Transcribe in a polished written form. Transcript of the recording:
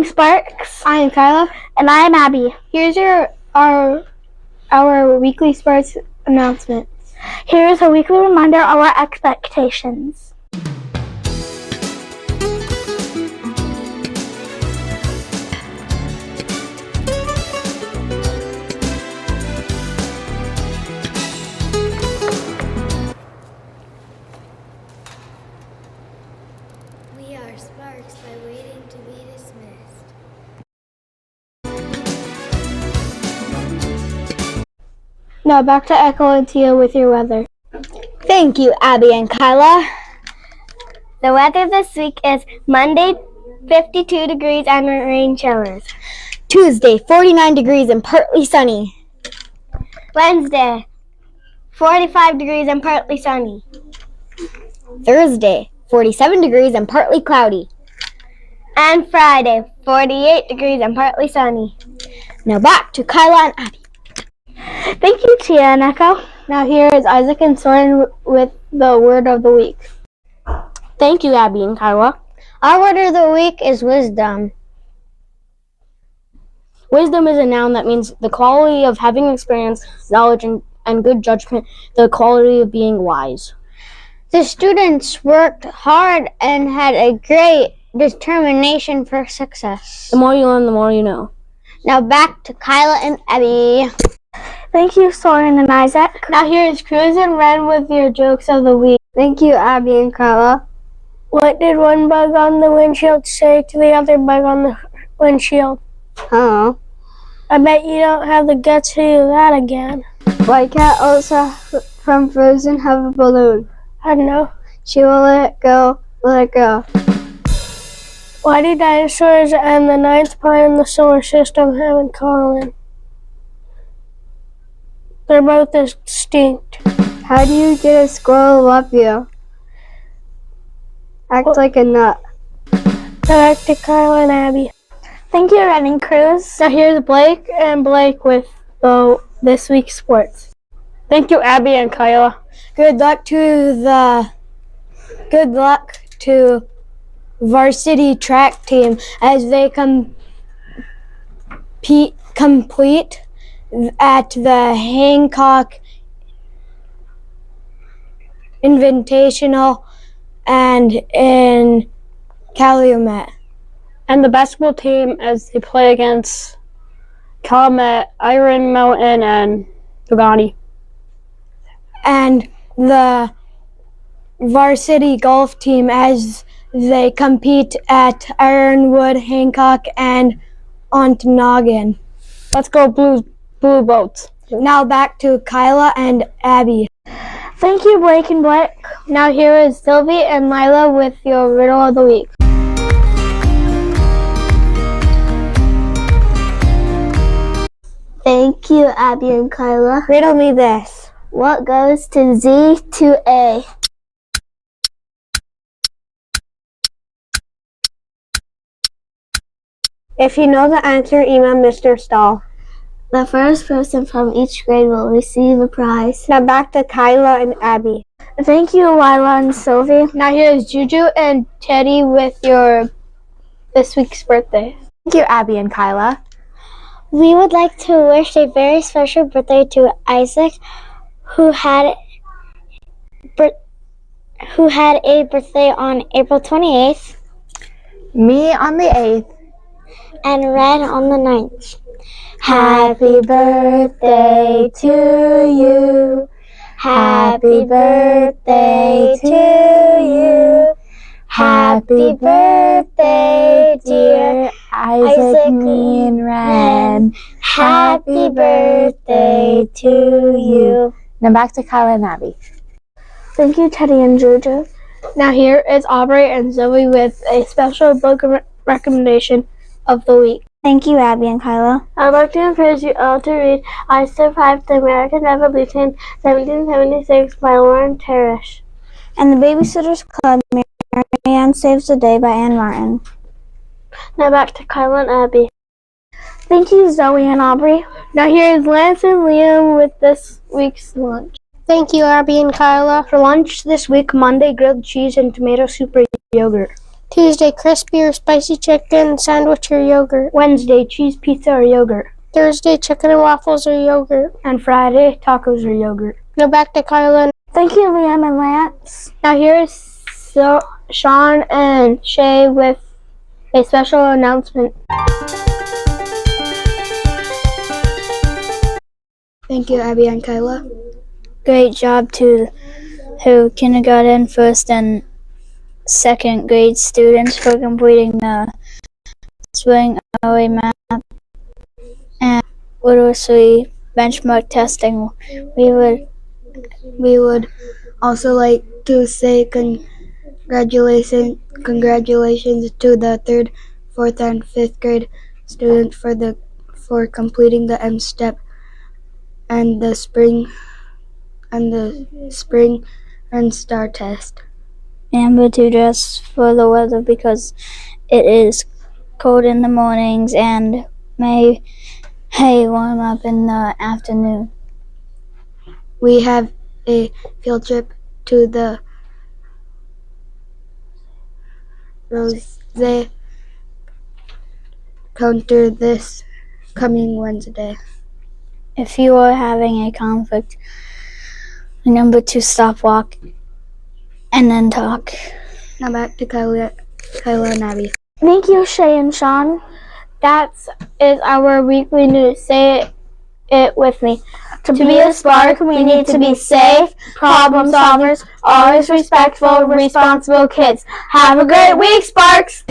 morning, Sparks. I am Kyla. And I am Abby. Here's our weekly sports announcement. Here is a weekly reminder of our expectations. We are Sparks by waiting to be dismissed. Now back to Echo and Tia with your weather. Thank you, Abby and Kyla. The weather this week is Monday, 52 degrees and rain showers. Tuesday, 49 degrees and partly sunny. Wednesday, 45 degrees and partly sunny. Thursday, 47 degrees and partly cloudy. And Friday, 48 degrees and partly sunny. Now back to Kyla and Abby. Thank you, Tia and Echo. Now here is Isaac and Soren with the word of the week. Thank you, Abby and Kyla. Our word of the week is wisdom. Wisdom is a noun that means the quality of having experience, knowledge, and good judgment, the quality of being wise. The students worked hard and had a great determination for success. The more you learn, the more you know. Now back to Kyla and Abby. Thank you, Soren and Isaac. Now here is Cruz and Ren with your jokes of the week. Thank you, Abby and Kyla. What did one bug on the windshield say to the other bug on the windshield? Oh. I bet you don't have the guts to do that again. Why can't Elsa from Frozen have a balloon? I don't know. She will let it go, let it go. Why do dinosaurs and the ninth planet in the solar system have in common? They're both extinct. How do you get a squirrel to love you? Act like a nut. Back to Kyle and Abby. Thank you, Ren and Cruz. Now here's Blake and Blake with this week's sports. Thank you, Abby and Kyla. Good luck to varsity track team as they complete at the Hancock Invitational and in Calumet. And the basketball team as they play against Calumet, Iron Mountain, and Pagani. And the varsity golf team as they compete at Ironwood, Hancock, and Ontonagon. Let's go Blue Boats. Now back to Kyla and Abby. Thank you, Blake and Blake. Now here is Sylvie and Lila with your riddle of the week. Thank you, Abby and Kyla. Riddle me this. What goes to Z to A? If you know the answer, email Mr. Stahl. The first person from each grade will receive a prize. Now back to Kyla and Abby. Thank you, Lila and Sylvie. Now here is Juju and Teddy with your this week's birthday. Thank you, Abby and Kyla. We would like to wish a very special birthday to Isaac, who had a birthday on April 28th. Me on the 8th. And Red on the 9th. Happy birthday to you. Happy birthday to you. Happy birthday, dear Isaac, me and Ren. Happy birthday to you. Now back to Kyla and Abby. Thank you, Teddy and Juju. Now here is Aubrey and Zoe with a special book recommendation of the week. Thank you, Abby and Kyla. I'd like to encourage you all to read I Survived the American Revolution, 1776 by Lauren Parrish. And The Babysitter's Club, Mary Ann Saves the Day by Anne Martin. Now back to Kyla and Abby. Thank you, Zoe and Aubrey. Now here is Lance and Liam with this week's lunch. Thank you, Abby and Kyla. For lunch this week, Monday, grilled cheese and tomato soup or yogurt. Tuesday, crispy or spicy chicken, sandwich or yogurt. Wednesday, cheese pizza or yogurt. Thursday, chicken and waffles or yogurt. And Friday, tacos or yogurt. Now back to Kyla. Thank you, Liam and Lance. Now here's Sean and Shay with a special announcement. Thank you, Abby and Kyla. Great job to kindergarten, first and second grade students for completing the spring early math and literacy benchmark testing. We would Also like to say congratulations to the 3rd, 4th, and 5th grade students for completing the M step and the spring and star test. Amber to dress for the weather because it is cold in the mornings and may warm up in the afternoon. We have a field trip to the Rose counter this coming Wednesday. If you are having a conflict, remember to stop, walk, and then talk. Now back to Kyla and Abby. Thank you, Shay and Sean. That is our weekly news. Say it with me. To be a spark, we need to be safe, problem solvers, always respectful, responsible kids. Have a great week, Sparks!